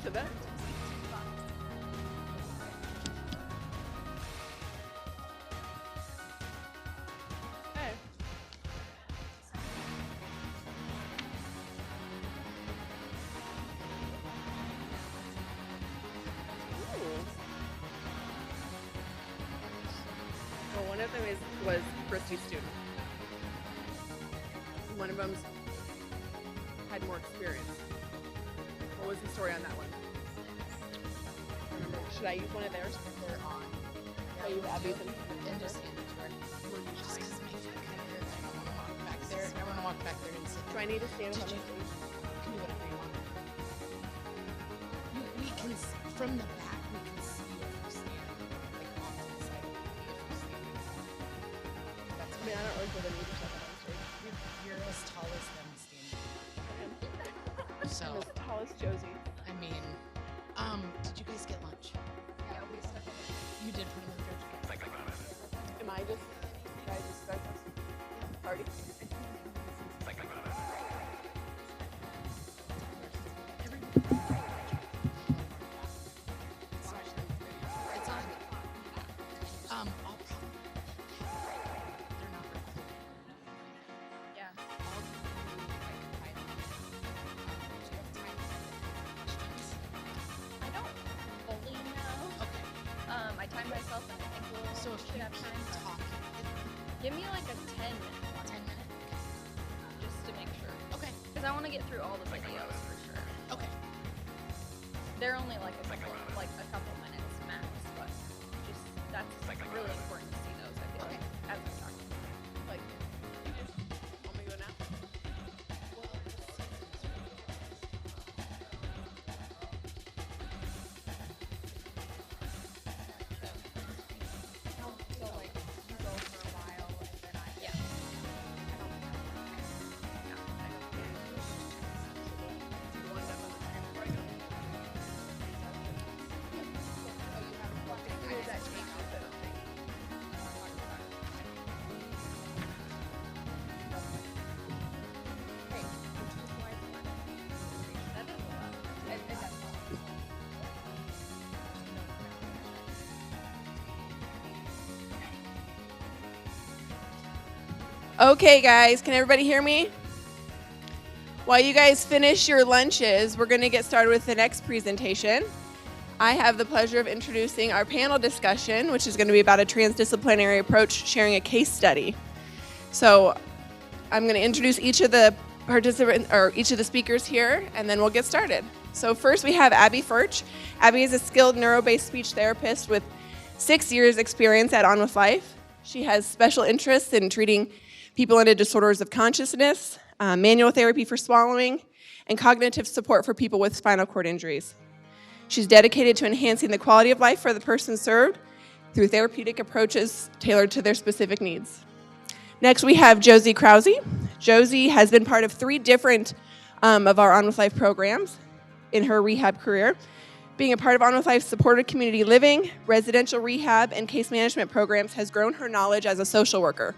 to that. Hey. Ooh. Well, one of them was Christy's student. One of them's had more experience. What was the story on that one? Should I use one of theirs? They're on. Should I use Abby's and Just hand it to her. Just because it makes it kind of weird. I don't want to walk back there. I want to walk back there and sit Do there. I need to stand up on the stage? You can do whatever you want. We can, from the back, we can see if you stand. Like off to the side of the if you stand. That's I mean, I don't really feel the need to step up on stage. You're as tall as them standing. So, I'm as tall as Josie. I mean, did you guys get lunch? Yeah, we stuck it. You did put them in the fridge. Am I just, should I just start this party? It's on. I'll probably. They're not recording. Yeah. I'll do like 5 minutes. Do you have time for questions? I don't fully know. Okay. I timed myself and I think we'll So if should you have time. keep talking, Give me like a 10-minute one 10 minutes. just to make sure. Okay. Because I want to get through all the videos for sure. Okay. They're only like a couple minutes max, but just that's really important to see those. I feel Okay. like as we're talking. Like, want me to go now? So like you go for a while and then I yeah. That is a lot. It does. Okay, guys, can everybody hear me? While you guys finish your lunches, we're going to get started with the next presentation. I have the pleasure of introducing our panel discussion, which is going to be about a transdisciplinary approach sharing a case study. So I'm going to introduce each of the participants or each of the speakers here, and then we'll get started. So first we have Abby Furch. Abby is a skilled neuro-based speech therapist with 6 years experience at On With Life. She has special interests in treating people into disorders of consciousness, manual therapy for swallowing, and cognitive support for people with spinal cord injuries. She's dedicated to enhancing the quality of life for the person served through therapeutic approaches tailored to their specific needs. Next, we have Josie Krause. Josie has been part of 3 different of our On With Life programs in her rehab career. Being a part of On With Life's supported community living, residential rehab, and case management programs has grown her knowledge as a social worker.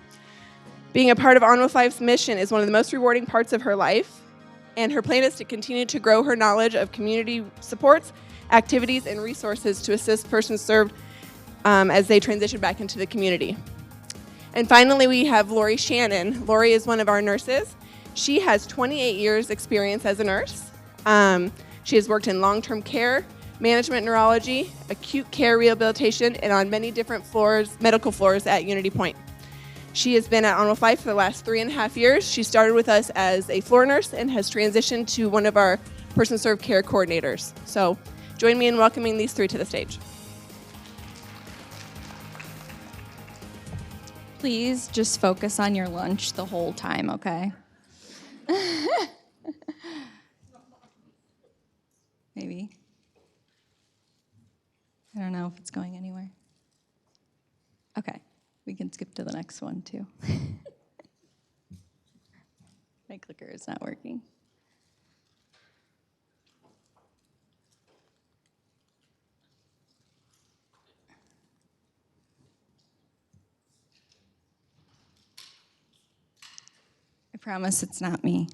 Being a part of On With Life's mission is one of the most rewarding parts of her life, and her plan is to continue to grow her knowledge of community supports, activities, and resources to assist persons served as they transition back into the community. And finally, we have Lori Shannon. Lori is one of our nurses. She has 28 years experience as a nurse. She has worked in long-term care, management neurology, acute care rehabilitation, and on many different floors, medical floors at Unity Point. She has been at On With Life for the last 3.5 years. She started with us as a floor nurse and has transitioned to one of our person-served care coordinators. So join me in welcoming these 3 to the stage. Please just focus on your lunch the whole time, okay? Maybe. I don't know if it's going anywhere. Okay, we can skip to the next one too. My clicker is not working. I promise it's not me.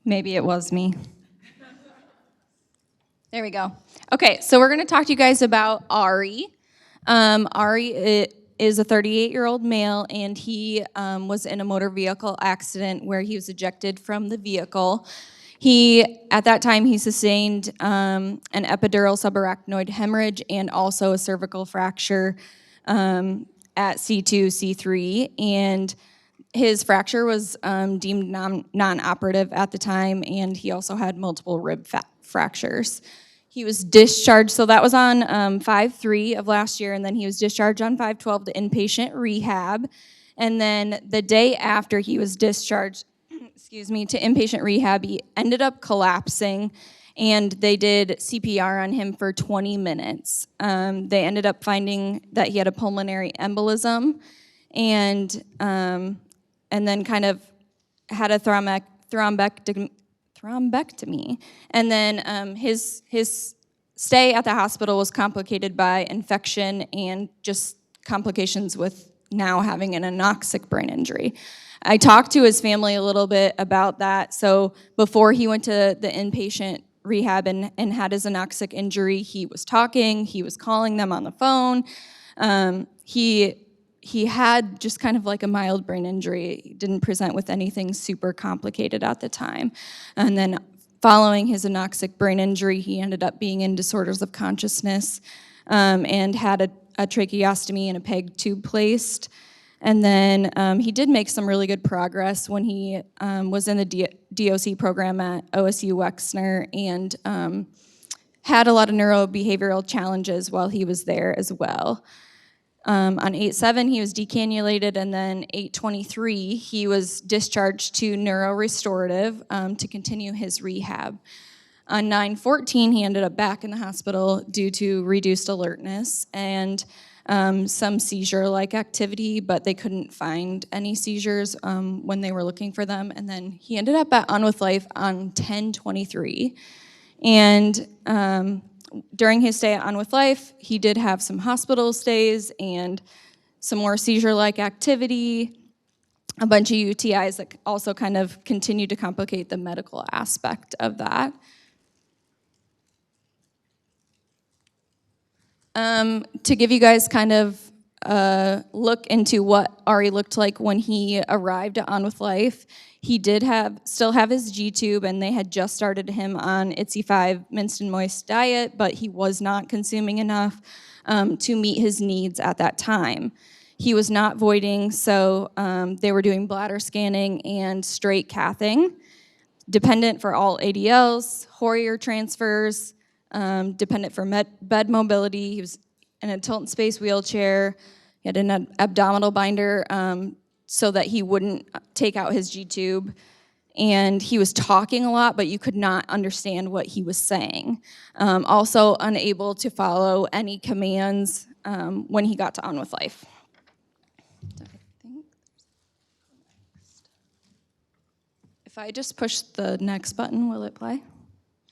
Maybe it was me. There we go. Okay, so we're going to talk to you guys about Ari. Ari is a 38-year-old male, and he was in a motor vehicle accident where he was ejected from the vehicle. At that time, he sustained an epidural subarachnoid hemorrhage and also a cervical fracture at C2, C3, and his fracture was deemed non-operative at the time, and he also had multiple rib fractures. He was discharged, so that was on 5/3 of last year, and then he was discharged on 5/12 to inpatient rehab. And then the day after he was discharged, to inpatient rehab, he ended up collapsing, and they did CPR on him for 20 minutes. They ended up finding that he had a pulmonary embolism, and then kind of had a thrombectomy. And then his stay at the hospital was complicated by infection and just complications with now having an anoxic brain injury. I talked to his family a little bit about that. So before he went to the inpatient rehab and had his anoxic injury, he was talking, he was calling them on the phone. He had just kind of like a mild brain injury. He didn't present with anything super complicated at the time. And then following his anoxic brain injury, he ended up being in disorders of consciousness and had a tracheostomy and a PEG tube placed. And then he did make some really good progress when he was in the DOC program at OSU Wexner and had a lot of neurobehavioral challenges while he was there as well. On 8/7, he was decannulated, and then 8/23, he was discharged to neurorestorative to continue his rehab. On 9/14, he ended up back in the hospital due to reduced alertness and some seizure-like activity, but they couldn't find any seizures when they were looking for them. And then he ended up at On With Life on 10/23. And during his stay at On With Life, he did have some hospital stays and some more seizure-like activity, a bunch of UTIs that also kind of continued to complicate the medical aspect of that. To give you guys kind of a look into what Ari looked like when he arrived at On With Life, he did still have his G-tube, and they had just started him on ITSE-5 minced and moist diet, but he was not consuming enough to meet his needs at that time. He was not voiding, so they were doing bladder scanning and straight cathing, dependent for all ADLs, Hoyer transfers, dependent for bed mobility. He was in a tilt and space wheelchair. He had an abdominal binder so that he wouldn't take out his G-tube. And he was talking a lot, but you could not understand what he was saying. Also unable to follow any commands when he got to On With Life. If I just push the next button, will it play?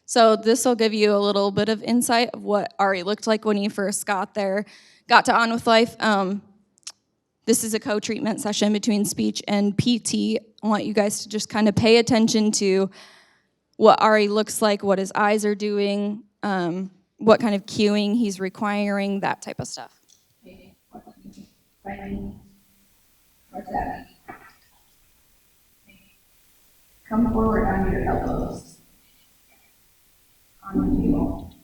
So this will give you a little bit of insight of what Ari looked like when he first got there, got to On With Life. This is a co-treatment session between speech and PT. I want you guys to just kind of pay attention to what Ari looks like, what his eyes are doing, what kind of cueing he's requiring, that type of stuff. What's that? Come forward on your elbows. On the table.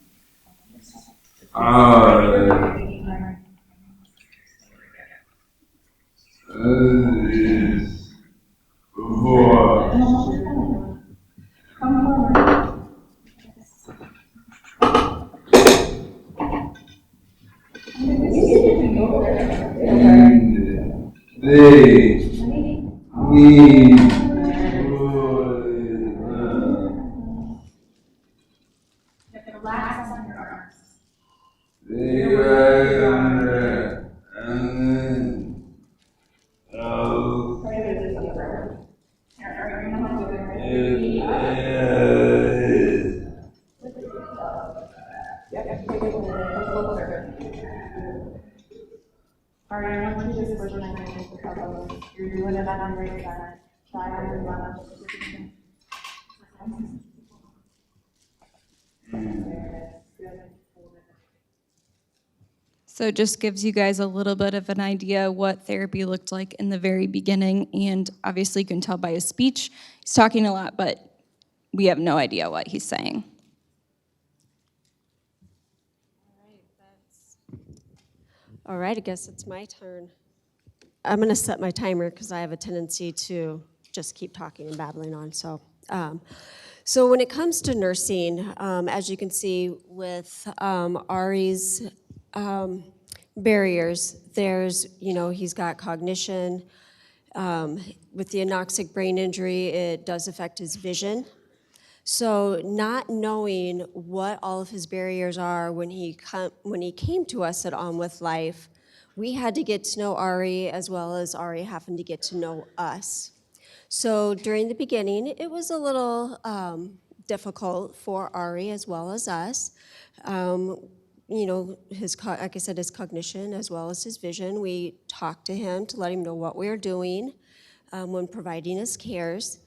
Come forward. Relax on your arms. Alright, I want you to just push my hands to elbows. You're doing it on the right side. Try on the left. So it just gives you guys a little bit of an idea what therapy looked like in the very beginning. And obviously you can tell by his speech, he's talking a lot, but we have no idea what he's saying. All right, I guess it's my turn. I'm going to set my timer because I have a tendency to just keep talking and babbling on. So when it comes to nursing, as you can see with Ari's barriers, there's, he's got cognition. With the anoxic brain injury, it does affect his vision. So not knowing what all of his barriers are when he came to us at On With Life, we had to get to know Ari as well as Ari having to get to know us. So during the beginning, it was a little difficult for Ari as well as us. Like I said, his cognition as well as his vision. We talked to him to let him know what we were doing when providing his cares.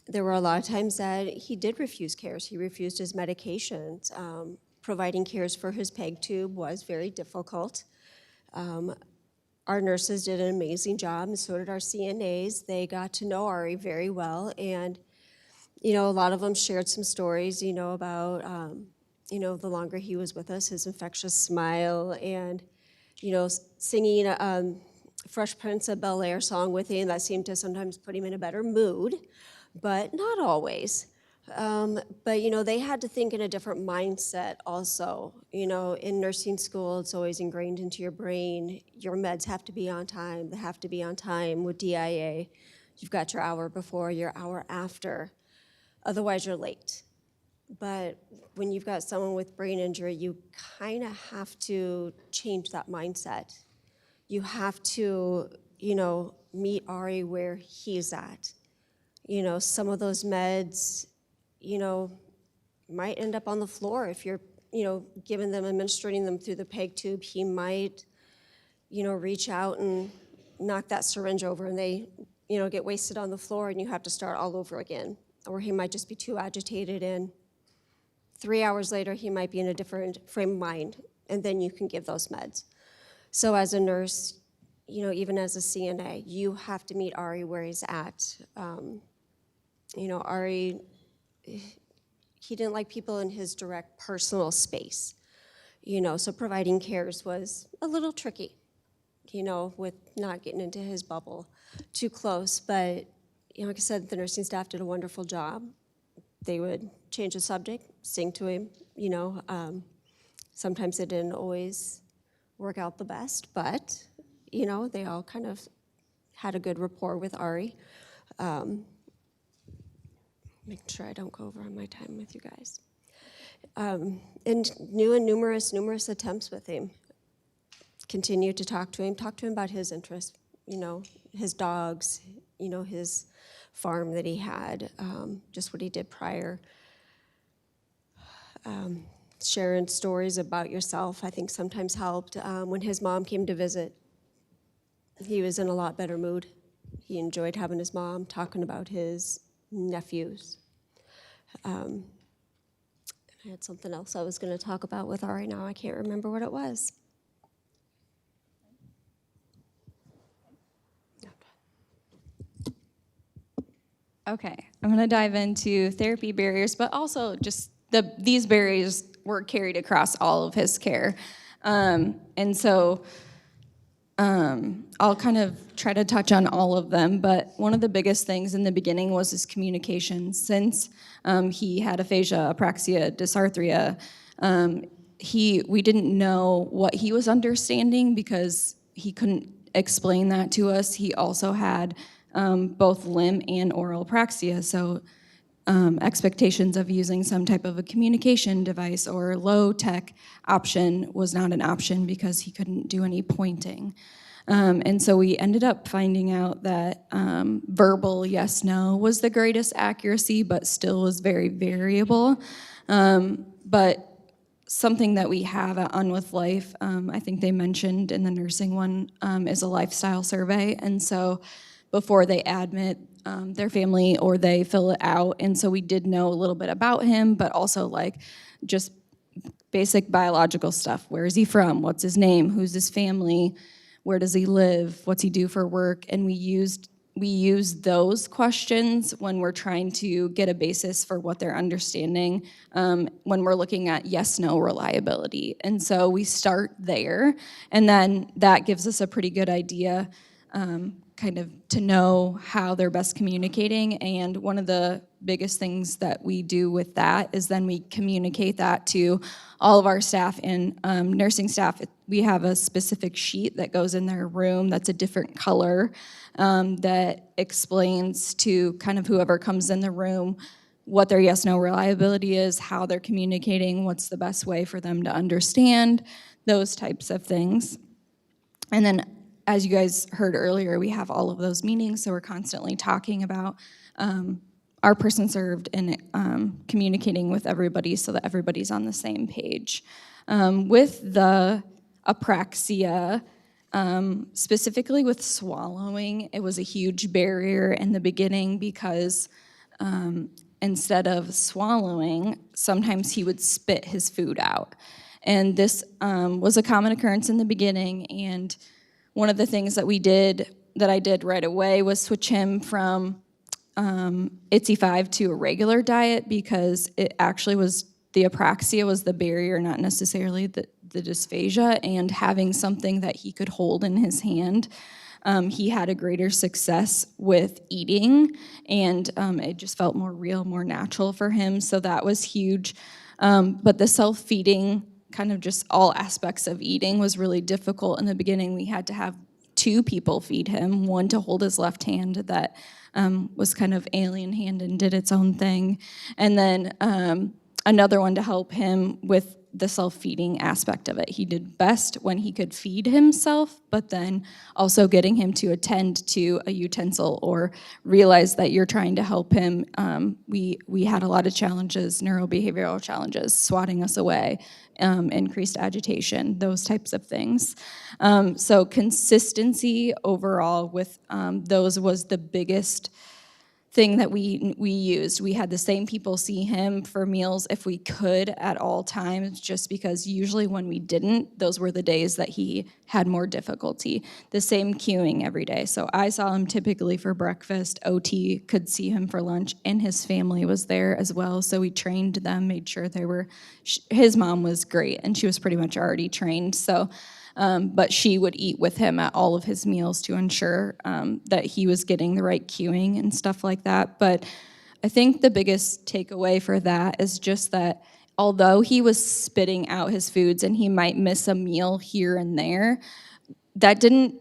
There were a lot of times that he did refuse cares. He refused his medications. Providing cares for his PEG tube was very difficult. Our nurses did an amazing job, and so did our CNAs. They got to know Ari very well, and a lot of them shared some stories, about the longer he was with us, his infectious smile, and singing a Fresh Prince of Bel-Air song with him that seemed to sometimes put him in a better mood, but not always. But they had to think in a different mindset also. In nursing school, it's always ingrained into your brain. Your meds have to be on time. They have to be on time. With DIA, you've got your hour before, your hour after. Otherwise, you're late. But when you've got someone with brain injury, you kind of have to change that mindset. You have to, meet Ari where he's at. Some of those meds, might end up on the floor if you're, giving them, administrating them through the PEG tube. He might, reach out and knock that syringe over and they, get wasted on the floor and you have to start all over again. Or he might just be too agitated and 3 hours later he might be in a different frame of mind and then you can give those meds. So as a nurse, even as a CNA, you have to meet Ari where he's at. Ari, he didn't like people in his direct personal space, so providing cares was a little tricky, with not getting into his bubble too close. But, like I said, the nursing staff did a wonderful job. They would change the subject, sing to him, Sometimes it didn't always work out the best, but, they all kind of had a good rapport with Ari. Making sure I don't go over on my time with you guys. And numerous attempts with him. Continued to talk to him about his interests, his dogs, his farm that he had, just what he did prior. Sharing stories about yourself, I think sometimes helped. When his mom came to visit, he was in a lot better mood. He enjoyed having his mom talking about his nephews. I had something else I was going to talk about with Ari now. I can't remember what it was. Okay, I'm going to dive into therapy barriers, but also just these barriers were carried across all of his care. And so I'll kind of try to touch on all of them, but one of the biggest things in the beginning was his communication. Since he had aphasia, apraxia, dysarthria, we didn't know what he was understanding because he couldn't explain that to us. He also had both limb and oral apraxia, so expectations of using some type of a communication device or low-tech option was not an option because he couldn't do any pointing. And so we ended up finding out that verbal yes-no was the greatest accuracy, but still was very variable. But something that we have at On With Life, I think they mentioned in the nursing one, is a lifestyle survey. And so before they admit their family or they fill it out. And so we did know a little bit about him, but also like just basic biological stuff. Where is he from? What's his name? Who's his family? Where does he live? What's he do for work? And we use those questions when we're trying to get a basis for what they're understanding when we're looking at yes-no reliability. And so we start there, and then that gives us a pretty good idea kind of to know how they're best communicating. And one of the biggest things that we do with that is then we communicate that to all of our staff and nursing staff. We have a specific sheet that goes in their room that's a different color that explains to kind of whoever comes in the room what their yes-no reliability is, how they're communicating, what's the best way for them to understand, those types of things. And then, as you guys heard earlier, we have all of those meetings, so we're constantly talking about our person served and communicating with everybody so that everybody's on the same page. With the apraxia, specifically with swallowing, it was a huge barrier in the beginning because instead of swallowing, sometimes he would spit his food out. And this was a common occurrence in the beginning, and one of the things that I did right away was switch him from ITSE 5 to a regular diet, because it actually was, the apraxia was the barrier, not necessarily the dysphagia, and having something that he could hold in his hand. He had a greater success with eating, and it just felt more real, more natural for him, so that was huge. But the self-feeding, kind of just all aspects of eating, was really difficult in the beginning. We had to have 2 people feed him, one to hold his left hand that was kind of alien hand and did its own thing, and then another one to help him with the self-feeding aspect of it. He did best when he could feed himself, but then also getting him to attend to a utensil or realize that you're trying to help him. We had a lot of challenges, neurobehavioral challenges, swatting us away, increased agitation, those types of things. So consistency overall with those was the biggest thing that we used. We had the same people see him for meals if we could at all times, just because usually when we didn't, those were the days that he had more difficulty. The same cueing every day. So I saw him typically for breakfast. OT could see him for lunch, and his family was there as well. So we trained them, made sure they were, his mom was great, and she was pretty much already trained. So but she would eat with him at all of his meals to ensure that he was getting the right cueing and stuff like that. But I think the biggest takeaway for that is just that although he was spitting out his foods and he might miss a meal here and there, that didn't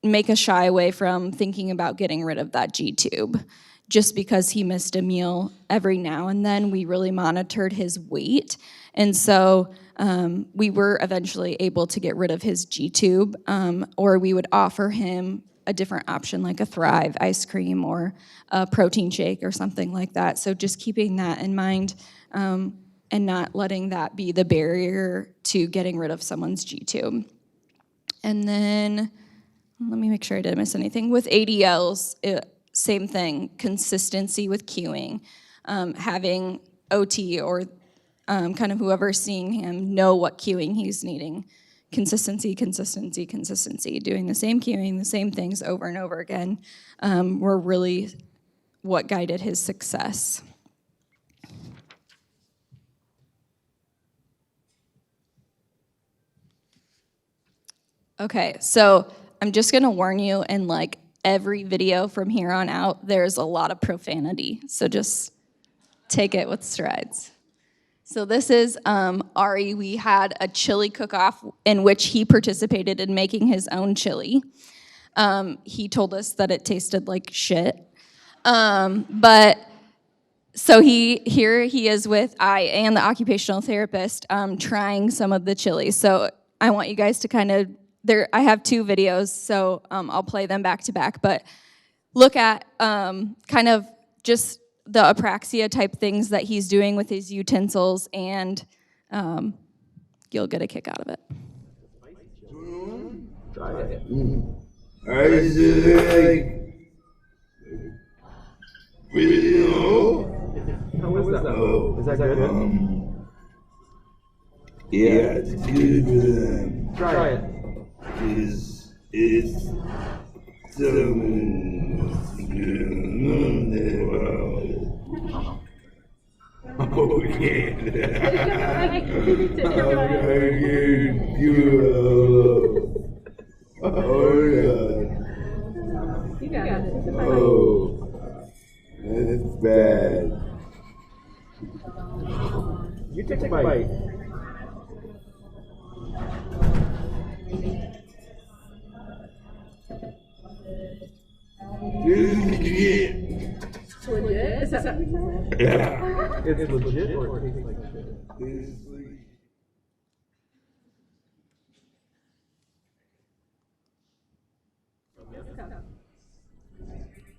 make us shy away from thinking about getting rid of that G-tube. Just because he missed a meal every now and then, we really monitored his weight. And so we were eventually able to get rid of his G-tube, or we would offer him a different option like a Thrive ice cream or a protein shake or something like that. So just keeping that in mind and not letting that be the barrier to getting rid of someone's G-tube. And then, let me make sure I didn't miss anything. With ADLs, same thing, consistency with cueing, having OT or kind of whoever's seeing him know what cueing he's needing. Consistency, consistency, consistency. Doing the same cueing, the same things over and over again were really what guided his success. Okay, so I'm just gonna warn you, in like every video from here on out, there's a lot of profanity, so just take it with strides. So this is Ari. We had a chili cook-off in which he participated in making his own chili. He told us that it tasted like shit. But so here he is with I and the occupational therapist trying some of the chili. So I want you guys to kind of, I have 2 videos, so I'll play them back to back, but look at kind of just the apraxia type things that he's doing with his utensils, and you'll get a kick out of it. Try it. Isaac. that good? Yeah, it's good for them. Try it. It's so oh yeah. You got it. Oh, that's bad. You take a bite. This is legit. Legit? Is that what you said? Yeah. It's legit or it tastes like shit? This is legit.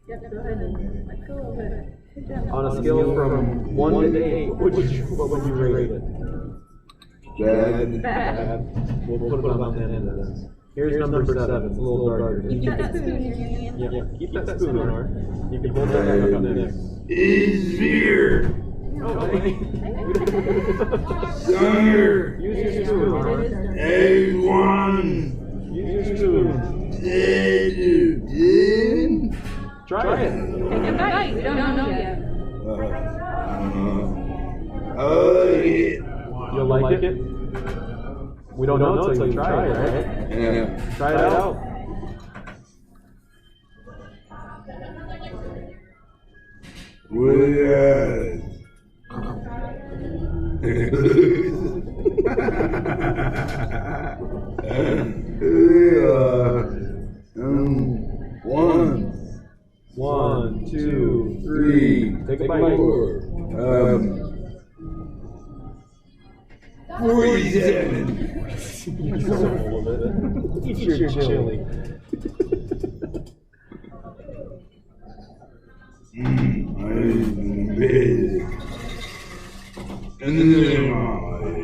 Yep, go ahead and let go of it. Good job. On a scale from 1 to 8, what would you rate it? Bad. Bad. We'll put it on the end of this. Here's number 7. It's a little darker. Keep that spoon in your hand. Yeah, keep that spoon on. You can hold that back up next. Is beer. Summer. Use your spoon, Honor. Everyone. Use your spoon. Try it. Take a bite. We don't know yet. Oh, yeah. You'll like it? We don't know until you try it, right? Yeah. Try it out. One, two, three. Take a bite. 47. Eat your chili.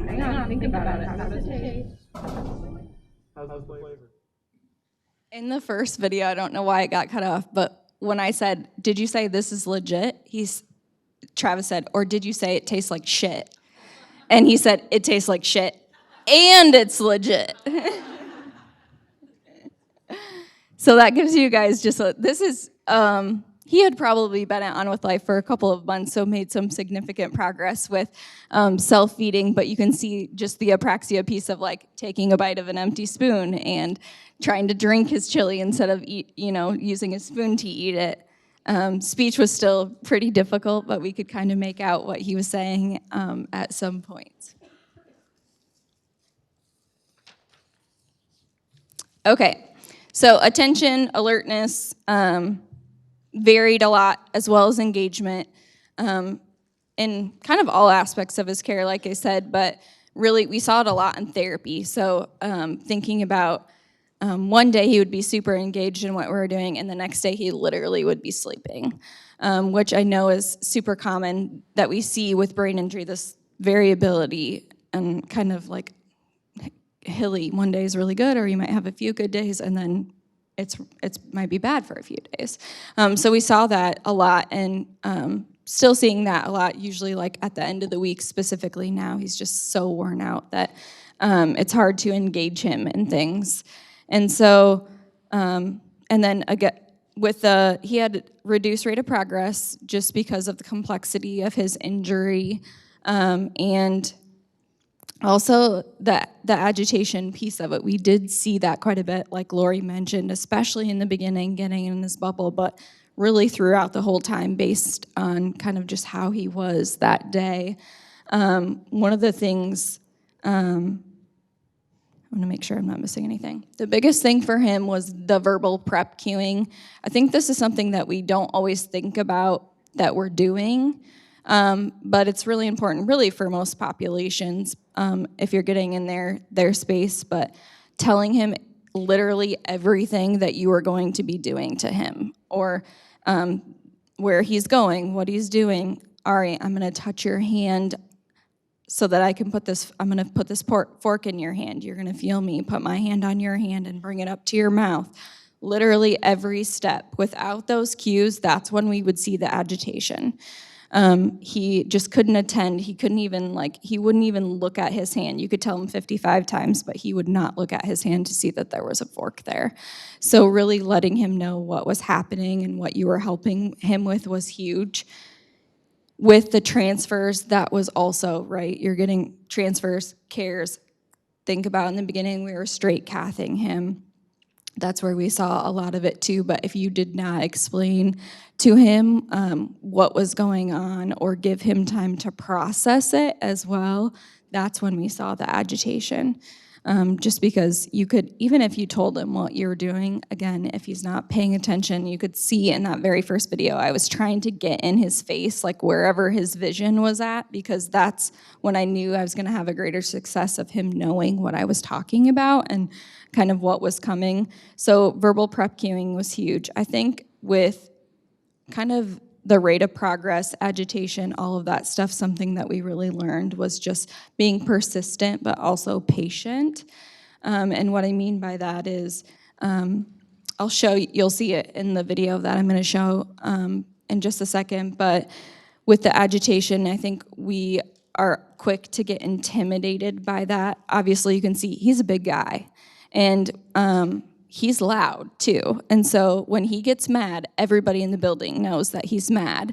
Hang on, think about it. How does it taste? How's the flavor? In the first video, I don't know why it got cut off, but when I said, "Did you say this is legit?" Travis said, "Or did you say it tastes like shit?" And he said, "It tastes like shit, and it's legit." So that gives you guys just he had probably been at On With Life for a couple of months, so made some significant progress with self-feeding, but you can see just the apraxia piece of like taking a bite of an empty spoon and trying to drink his chili instead of using a spoon to eat it. Speech was still pretty difficult, but we could kind of make out what he was saying at some points. Okay, so attention, alertness, varied a lot, as well as engagement in kind of all aspects of his care, like I said, but really we saw it a lot in therapy. So thinking about one day he would be super engaged in what we were doing, and the next day he literally would be sleeping, which I know is super common that we see with brain injury, this variability and kind of like hilly. One day is really good, or you might have a few good days, and then it's might be bad for a few days. So we saw that a lot, and still seeing that a lot, usually like at the end of the week specifically now. He's just so worn out that it's hard to engage him in things. And so, and then again, he had reduced rate of progress just because of the complexity of his injury, and also the agitation piece of it. We did see that quite a bit, like Lori mentioned, especially in the beginning, getting in this bubble, but really throughout the whole time based on kind of just how he was that day. One of the things, I want to make sure I'm not missing anything. The biggest thing for him was the verbal prep cueing. I think this is something that we don't always think about that we're doing, but it's really important, really, for most populations, if you're getting in their space, but telling him literally everything that you are going to be doing to him, or where he's going, what he's doing. Ari, I'm going to touch your hand so that I can I'm going to put this fork in your hand. You're going to feel me put my hand on your hand and bring it up to your mouth. Literally every step. Without those cues, that's when we would see the agitation. He just couldn't attend. He couldn't even, he wouldn't even look at his hand. You could tell him 55 times, but he would not look at his hand to see that there was a fork there. So really letting him know what was happening and what you were helping him with was huge. With the transfers, that was also, right? You're getting transfers, cares. Think about in the beginning, we were straight cathing him. That's where we saw a lot of it too, but if you did not explain to him what was going on or give him time to process it as well, that's when we saw the agitation. Just because you could, even if you told him what you were doing, again, if he's not paying attention, you could see in that very first video, I was trying to get in his face, like wherever his vision was at, because that's when I knew I was gonna have a greater success of him knowing what I was talking about and kind of what was coming. So verbal prep cueing was huge. I think with kind of the rate of progress, agitation, all of that stuff, something that we really learned was just being persistent, but also patient. And what I mean by that is, I'll show you, you'll see it in the video that I'm gonna show in just a second, but with the agitation, I think we are quick to get intimidated by that. Obviously, you can see he's a big guy, and he's loud too. And so when he gets mad, everybody in the building knows that he's mad.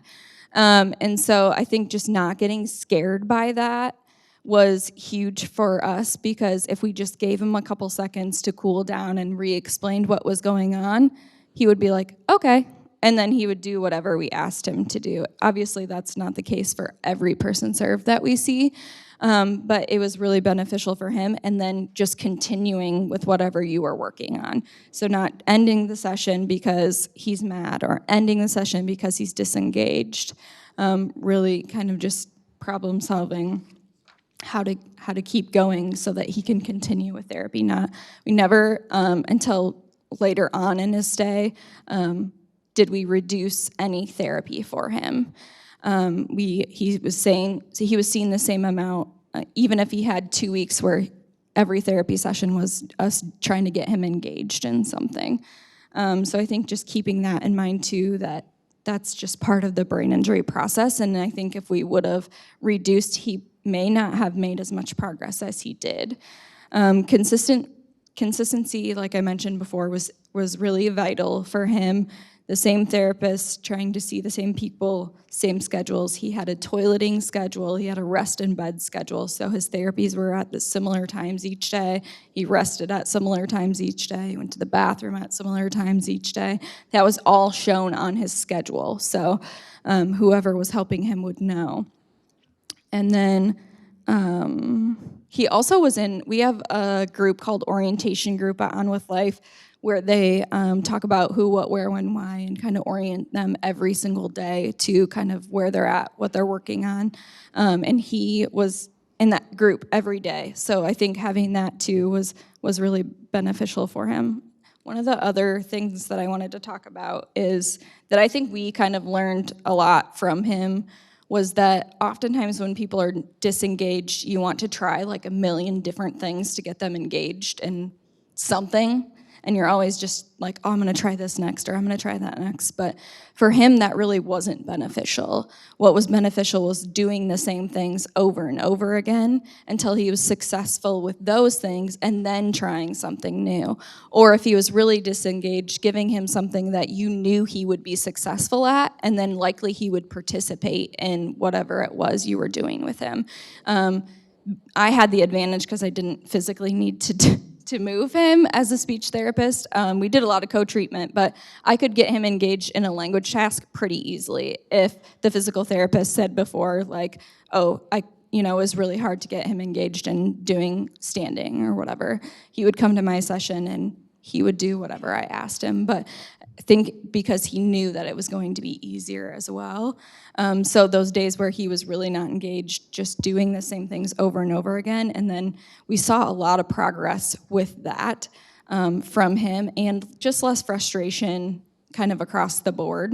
And so I think just not getting scared by that was huge for us, because if we just gave him a couple seconds to cool down and re-explained what was going on, he would be like, okay. And then he would do whatever we asked him to do. Obviously, that's not the case for every person served that we see. But it was really beneficial for him, and then just continuing with whatever you were working on. So not ending the session because he's mad or ending the session because he's disengaged. Really kind of just problem solving how to keep going so that he can continue with therapy. We never, until later on in his stay, did we reduce any therapy for him. He was seeing the same amount, even if he had 2 weeks where every therapy session was us trying to get him engaged in something. So I think just keeping that in mind too, that's just part of the brain injury process. And I think if we would have reduced, he may not have made as much progress as he did. Consistency, like I mentioned before, was really vital for him. The same therapist, trying to see the same people, same schedules. He had a toileting schedule, he had a rest in bed schedule, so his therapies were at the similar times each day. He rested at similar times each day, he went to the bathroom at similar times each day. That was all shown on his schedule, so whoever was helping him would know. And then he also was we have a group called Orientation Group at On With Life, where they talk about who, what, where, when, why, and kind of orient them every single day to kind of where they're at, what they're working on. And he was in that group every day. So I think having that too was really beneficial for him. One of the other things that I wanted to talk about is that I think we kind of learned a lot from him was that oftentimes when people are disengaged, you want to try like a million different things to get them engaged in something. And you're always just like, oh, I'm gonna try this next, or I'm gonna try that next. But for him, that really wasn't beneficial. What was beneficial was doing the same things over and over again until he was successful with those things and then trying something new. Or if he was really disengaged, giving him something that you knew he would be successful at, and then likely he would participate in whatever it was you were doing with him. I had the advantage because I didn't physically need to move him as a speech therapist. We did a lot of co-treatment, but I could get him engaged in a language task pretty easily. If the physical therapist said before, like, oh, it was really hard to get him engaged in doing standing or whatever, he would come to my session and he would do whatever I asked him. But I think because he knew that it was going to be easier as well. So those days where he was really not engaged, just doing the same things over and over again. And then we saw a lot of progress with that from him, and just less frustration kind of across the board.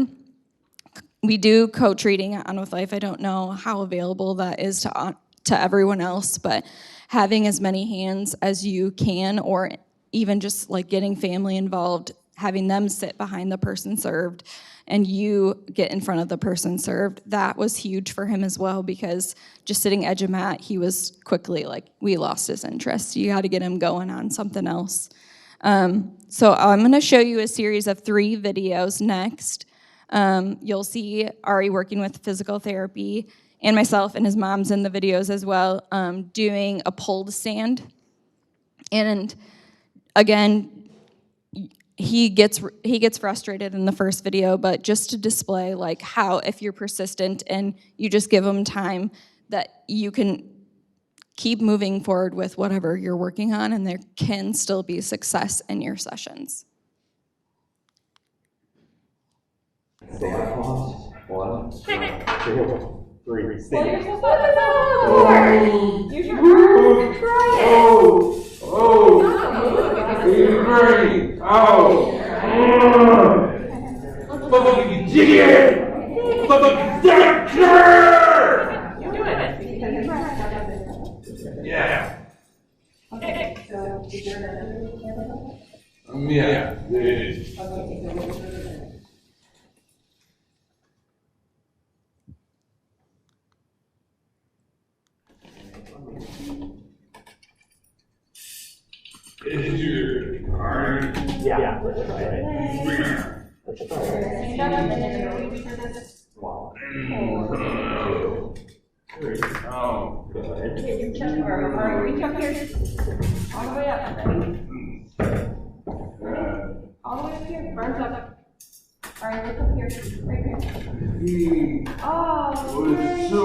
We do co-treating at On With Life. I don't know how available that is to everyone else, but having as many hands as you can, or even just like getting family involved having them sit behind the person served and you get in front of the person served, that was huge for him as well, because just sitting edge of mat, he was quickly like, we lost his interest. You got to get him going on something else. So I'm going to show you a series of 3 videos next. You'll see Ari working with physical therapy, and myself and his mom's in the videos as well, doing a pulled stand. And again, he gets frustrated in the first video, but just to display like how if you're persistent and you just give them time, that you can keep moving forward with whatever you're working on, and there can still be success in your sessions. Stay on pause. 1, 2, 3. Stay. Use your arms and try it. Oh! Great! Oh! Motherfucking idiot! Motherfucking doctor! You're doing it. Yeah. Okay, so is there another camera? Yeah. Is your arm? Yeah. Let's try it. Let's try it. Stand up and then you're waiting for this. Wow. 2, 3. Oh, good. Okay, reach up, or reach up here. All the way up, ready? All the way up here, arms up. All right, look up here, right here. Oh, So.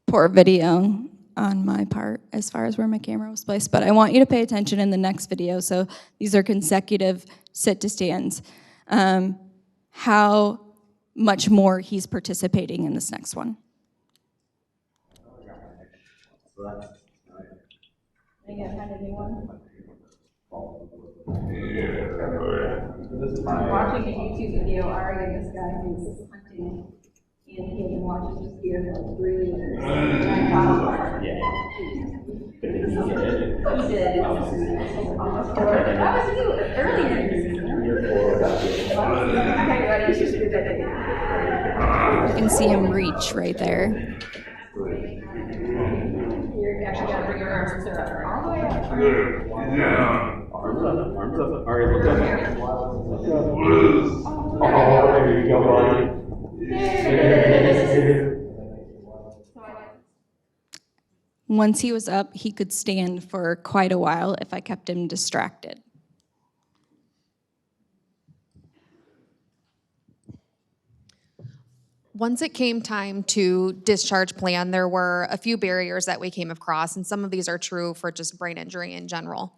Poor video on my part as far as where my camera was placed, but I want you to pay attention in the next video. So these are consecutive sit to stands. How much more he's participating in this next one. again, had anyone? Yeah. I'm watching a YouTube video, Ari, this guy who's hunting, and he had been watching this deer for 3 years. And I thought, he did. That was you, earlier in the season. Okay, ready? You can see him reach right there. You're actually gotta bring your arms and up all the way up. Good. Yeah. Arms up, arms up. All right, look up. Oh, there you go, buddy. Once he was up, he could stand for quite a while if I kept him distracted. Once it came time to discharge plan, there were a few barriers that we came across, and some of these are true for just brain injury in general.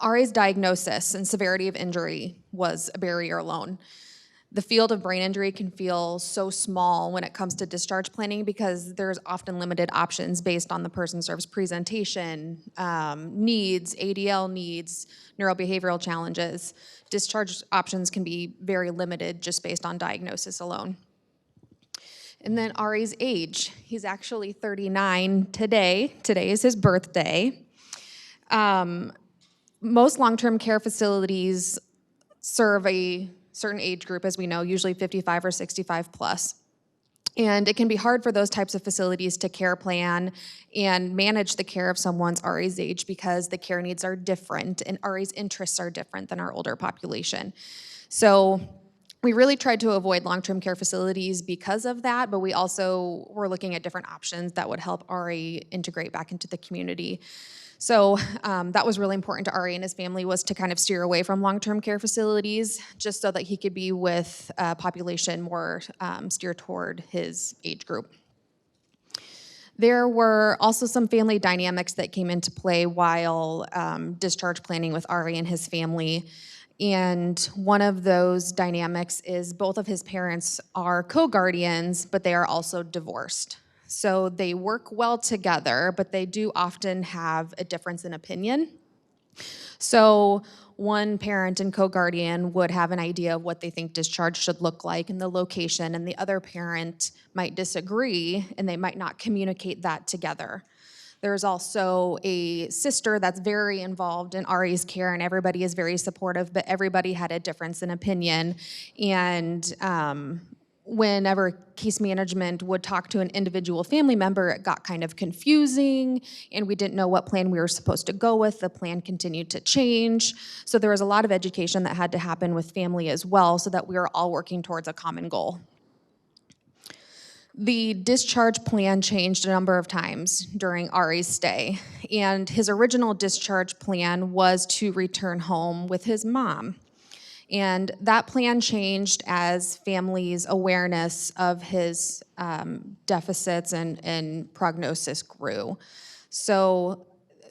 Ari's diagnosis and severity of injury was a barrier alone. The field of brain injury can feel so small when it comes to discharge planning because there's often limited options based on the person served's presentation, needs, ADL needs, neurobehavioral challenges. Discharge options can be very limited just based on diagnosis alone. And then Ari's age. He's actually 39 today. Today is his birthday. Most long-term care facilities serve a certain age group, as we know, usually 55 or 65 plus. And it can be hard for those types of facilities to care plan and manage the care of someone's Ari's age because the care needs are different and Ari's interests are different than our older population. So we really tried to avoid long-term care facilities because of that, but we also were looking at different options that would help Ari integrate back into the community. So that was really important to Ari and his family, was to kind of steer away from long-term care facilities just so that he could be with a population more steered toward his age group. There were also some family dynamics that came into play while discharge planning with Ari and his family. And one of those dynamics is both of his parents are co-guardians, but they are also divorced. So they work well together, but they do often have a difference in opinion. So one parent and co-guardian would have an idea of what they think discharge should look like and the location, and the other parent might disagree, and they might not communicate that together. There's also a sister that's very involved in Ari's care, and everybody is very supportive, but everybody had a difference in opinion. And whenever case management would talk to an individual family member, it got kind of confusing, and we didn't know what plan we were supposed to go with. The plan continued to change. So there was a lot of education that had to happen with family as well, so that we were all working towards a common goal. The discharge plan changed a number of times during Ari's stay, and his original discharge plan was to return home with his mom. And that plan changed as families' awareness of his deficits and prognosis grew. So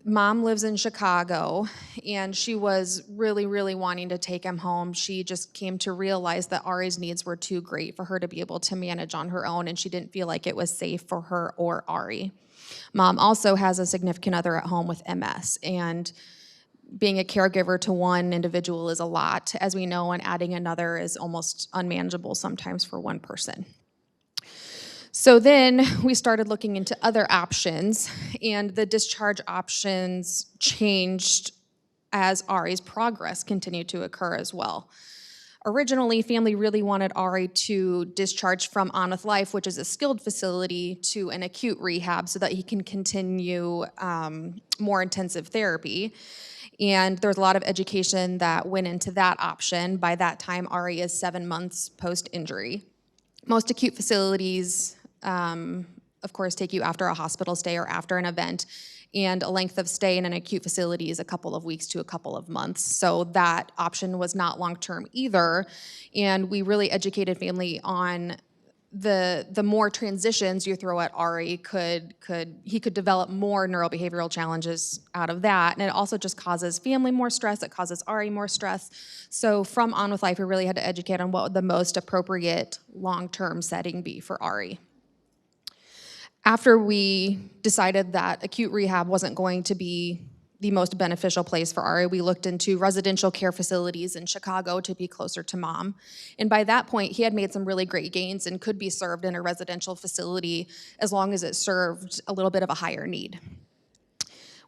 mom lives in Chicago, and she was really, really wanting to take him home. She just came to realize that Ari's needs were too great for her to be able to manage on her own, and she didn't feel like it was safe for her or Ari. Mom also has a significant other at home with MS, and being a caregiver to one individual is a lot, as we know, and adding another is almost unmanageable sometimes for one person. So then we started looking into other options, and the discharge options changed as Ari's progress continued to occur as well. Originally, family really wanted Ari to discharge from On With Life, which is a skilled facility, to an acute rehab so that he can continue more intensive therapy. And there was a lot of education that went into that option. By that time, Ari is 7 months post-injury. Most acute facilities, of course, take you after a hospital stay or after an event, and a length of stay in an acute facility is a couple of weeks to a couple of months. So that option was not long-term either, and we really educated family on the more transitions you throw at Ari, he could develop more neurobehavioral challenges out of that, and it also just causes family more stress, it causes Ari more stress. So from On With Life, we really had to educate on what would the most appropriate long-term setting be for Ari. After we decided that acute rehab wasn't going to be the most beneficial place for Ari, we looked into residential care facilities in Chicago to be closer to mom. And by that point, he had made some really great gains and could be served in a residential facility as long as it served a little bit of a higher need.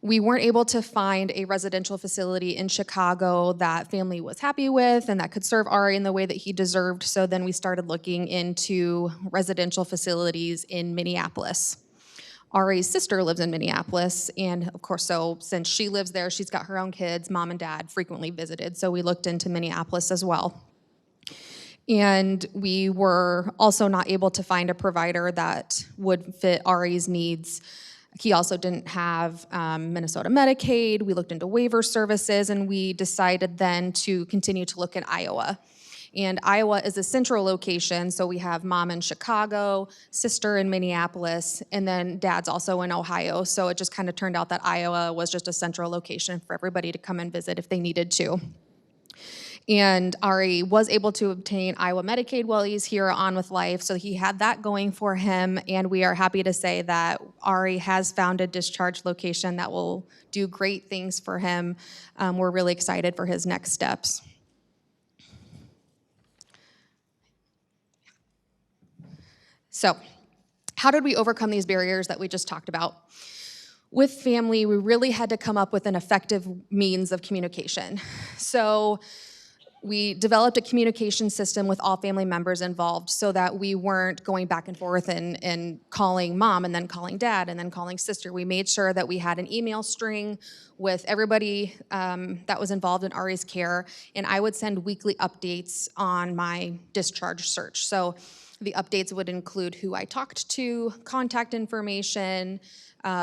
We weren't able to find a residential facility in Chicago that family was happy with and that could serve Ari in the way that he deserved, so then we started looking into residential facilities in Minneapolis. Ari's sister lives in Minneapolis, and of course, so since she lives there, she's got her own kids, mom and dad frequently visited, so we looked into Minneapolis as well. And we were also not able to find a provider that would fit Ari's needs. He also didn't have Minnesota Medicaid. We looked into waiver services, and we decided then to continue to look at Iowa. And Iowa is a central location, so we have mom in Chicago, sister in Minneapolis, and then dad's also in Ohio. So it just kind of turned out that Iowa was just a central location for everybody to come and visit if they needed to. And Ari was able to obtain Iowa Medicaid while he's here on With Life, so he had that going for him, and we are happy to say that Ari has found a discharge location that will do great things for him. We're really excited for his next steps. So, how did we overcome these barriers that we just talked about? With family, we really had to come up with an effective means of communication. So, we developed a communication system with all family members involved so that we weren't going back and forth and calling mom and then calling dad and then calling sister. We made sure that we had an email string with everybody that was involved in Ari's care, and I would send weekly updates on my discharge search. So the updates would include who I talked to, contact information,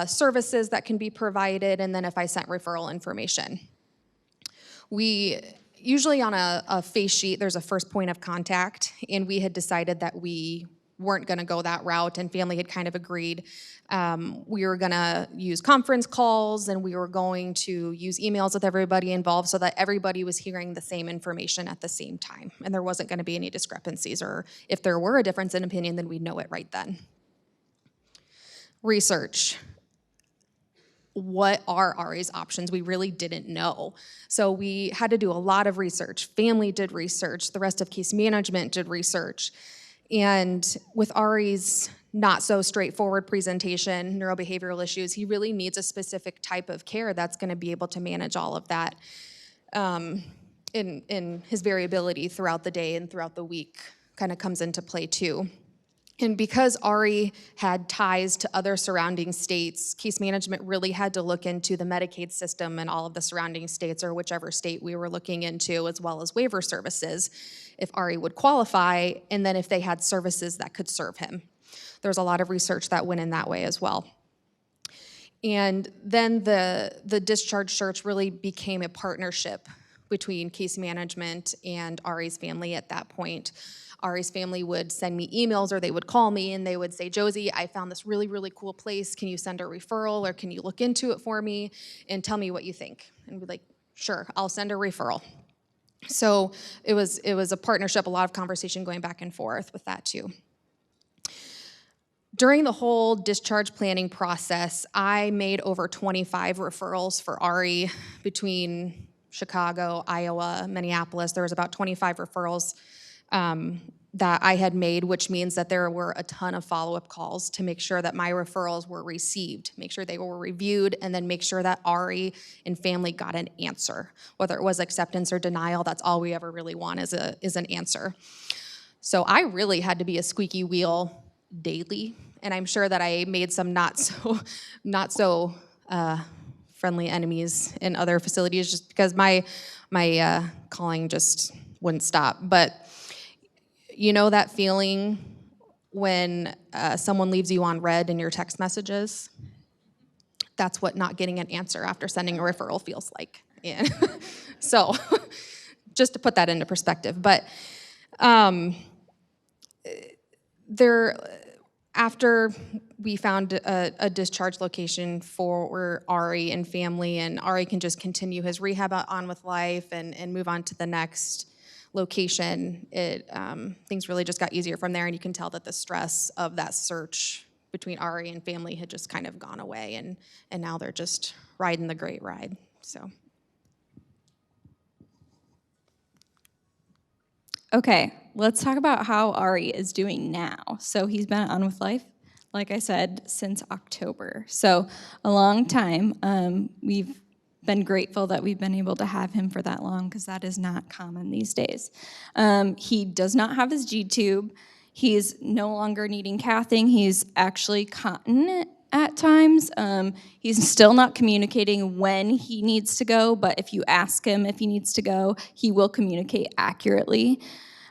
services that can be provided, and then if I sent referral information. We usually on a face sheet, there's a first point of contact, and we had decided that we weren't gonna go that route, and family had kind of agreed. We were gonna use conference calls, and we were going to use emails with everybody involved so that everybody was hearing the same information at the same time, and there wasn't gonna be any discrepancies, or if there were a difference in opinion, then we'd know it right then. Research. What are Ari's options? We really didn't know. So we had to do a lot of research. Family did research. The rest of case management did research. And with Ari's not so straightforward presentation, neurobehavioral issues. He really needs a specific type of care that's going to be able to manage all of that in his variability throughout the day and throughout the week kind of comes into play too. And because Ari had ties to other surrounding states, case management really had to look into the Medicaid system and all of the surrounding states, or whichever state we were looking into, as well as waiver services, if Ari would qualify, and then if they had services that could serve him. There's a lot of research that went in that way as well. And then the discharge search really became a partnership between case management and Ari's family at that point. Ari's family would send me emails or they would call me and they would say, Josie, I found this really, really cool place. Can you send a referral or can you look into it for me and tell me what you think? And we'd be like, sure, I'll send a referral. So it was a partnership, a lot of conversation going back and forth with that too. During the whole discharge planning process, I made over 25 referrals for Ari between Chicago, Iowa, Minneapolis. There was about 25 referrals that I had made, which means that there were a ton of follow-up calls to make sure that my referrals were received, make sure they were reviewed, and then make sure that Ari and family got an answer. Whether it was acceptance or denial, that's all we ever really want is an answer. So I really had to be a squeaky wheel daily, and I'm sure that I made some not so friendly enemies in other facilities just because my calling just wouldn't stop. But you know that feeling when someone leaves you on red in your text messages? That's what not getting an answer after sending a referral feels like. Yeah. So just to put that into perspective. But after we found a discharge location for Ari and family, and Ari can just continue his rehab on with life and move on to the next location, things really just got easier from there, and you can tell that the stress of that search between Ari and family had just kind of gone away, and now they're just riding the great ride, so. Okay, let's talk about how Ari is doing now. So he's been on with life, like I said, since October. So a long time. We've been grateful that we've been able to have him for that long because that is not common these days. He does not have his G-tube. He's no longer needing cathing. He's actually continent at times. He's still not communicating when he needs to go, but if you ask him if he needs to go, he will communicate accurately.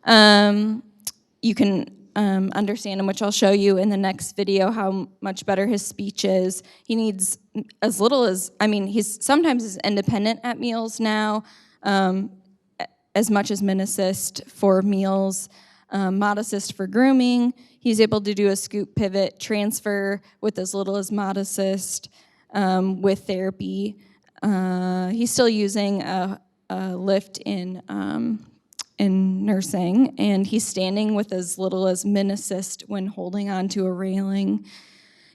You can understand him, which I'll show you in the next video, how much better his speech is. He needs as little as, he's sometimes is independent at meals now, as much as Min-Assist for meals, Mod-Assist for grooming. He's able to do a scoop pivot transfer with as little as Mod-Assist with therapy. He's still using a lift in nursing, and he's standing with as little as Min-Assist when holding onto a railing.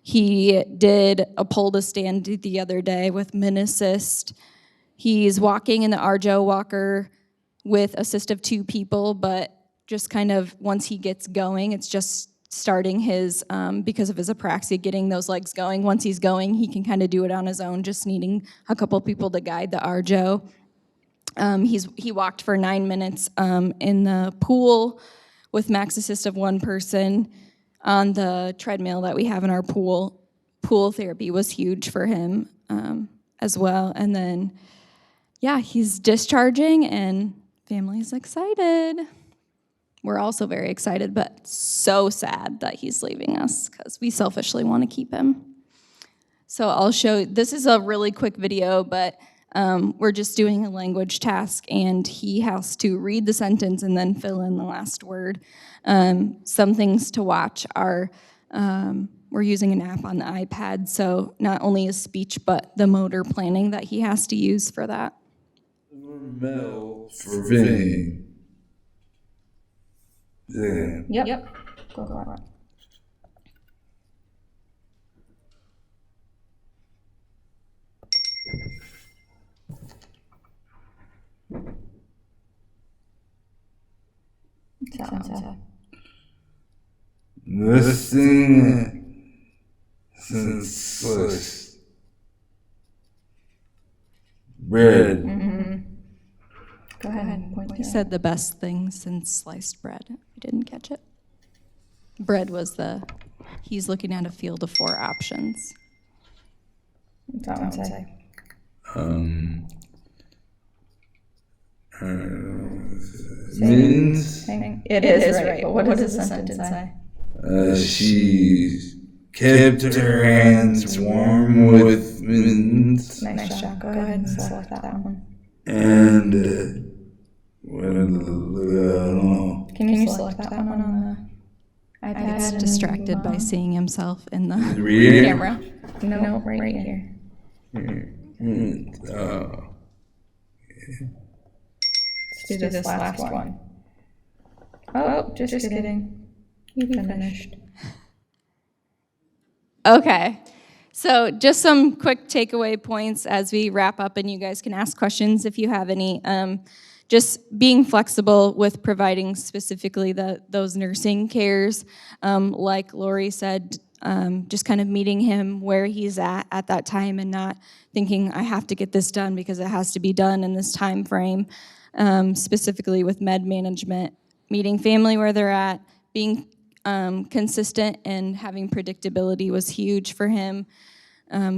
He did a pull to stand the other day with Min-Assist. He's walking in the Arjo walker with assist of 2 people, but just kind of once he gets going, it's just starting his, because of his apraxia, getting those legs going. Once he's going, he can kind of do it on his own, just needing a couple people to guide the Arjo. He walked for 9 minutes in the pool with max assist of 1 person on the treadmill that we have in our pool. Pool therapy was huge for him as well. And then, yeah, he's discharging and family's excited. We're also very excited, but so sad that he's leaving us because we selfishly want to keep him. So I'll show, this is a really quick video, but we're just doing a language task, and he has to read the sentence and then fill in the last word. Some things to watch are, we're using an app on the iPad, so not only his speech, but the motor planning that he has to use for that. Metal for vein. Yeah. Yep. Go for it. This thing since bread. Go ahead. Point He said the best thing since sliced bread. I didn't catch it. Bread was he's looking at a field of 4 options. What's that one say? Means It is right, but what does the sentence say? she kept her hands warm with mints Nice job. Go ahead and select that one. and well, I don't know. Can you select that one on the iPad? Gets distracted by seeing himself in the Read it. camera. No, right here. Let's do this last one. Oh, just kidding. You finished. Okay. So just some quick takeaway points as we wrap up, and you guys can ask questions if you have any. Just being flexible with providing specifically those nursing cares. Like Lori said, just kind of meeting him where he's at that time and not thinking, I have to get this done because it has to be done in this time frame. Specifically with med management, meeting family where they're at, being consistent and having predictability was huge for him.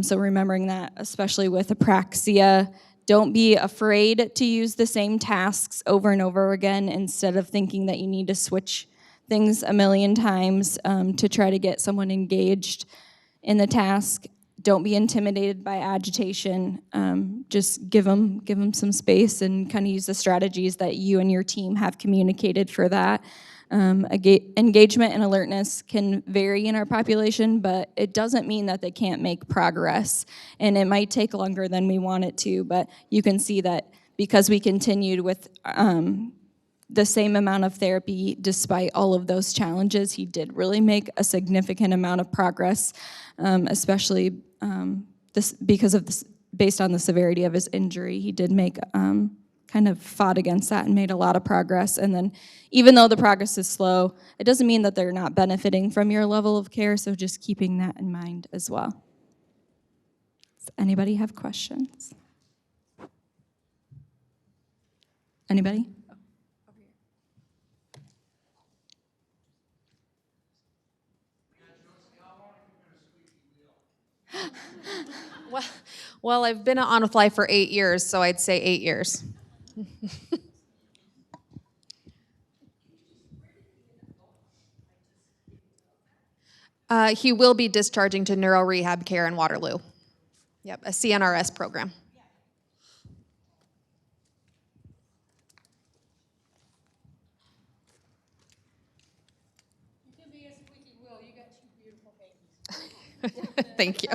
So remembering that, especially with apraxia, don't be afraid to use the same tasks over and over again instead of thinking that you need to switch things a million times to try to get someone engaged in the task. Don't be intimidated by agitation. Just give them some space and kind of use the strategies that you and your team have communicated for that. Engagement and alertness can vary in our population, but it doesn't mean that they can't make progress. And it might take longer than we want it to, but you can see that because we continued with the same amount of therapy despite all of those challenges, he did really make a significant amount of progress, especially because of this, based on the severity of his injury. He did make kind of fought against that and made a lot of progress. And then even though the progress is slow, it doesn't mean that they're not benefiting from your level of care, so just keeping that in mind as well. Does anybody have questions? Anybody? Well, I've been on a fly for 8 years, so I'd say 8 years. He will be discharging to neuro rehab care in Waterloo. Yep, a CNRS program. You can be a squeaky wheel. You got 2 beautiful babies. Thank you.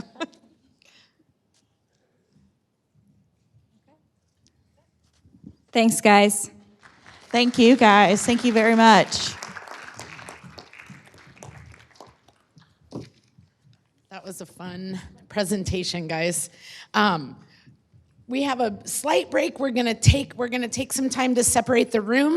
Thanks, guys. Thank you, guys. Thank you very much. That was a fun presentation, guys. We have a slight break. We're gonna take some time to separate the rooms.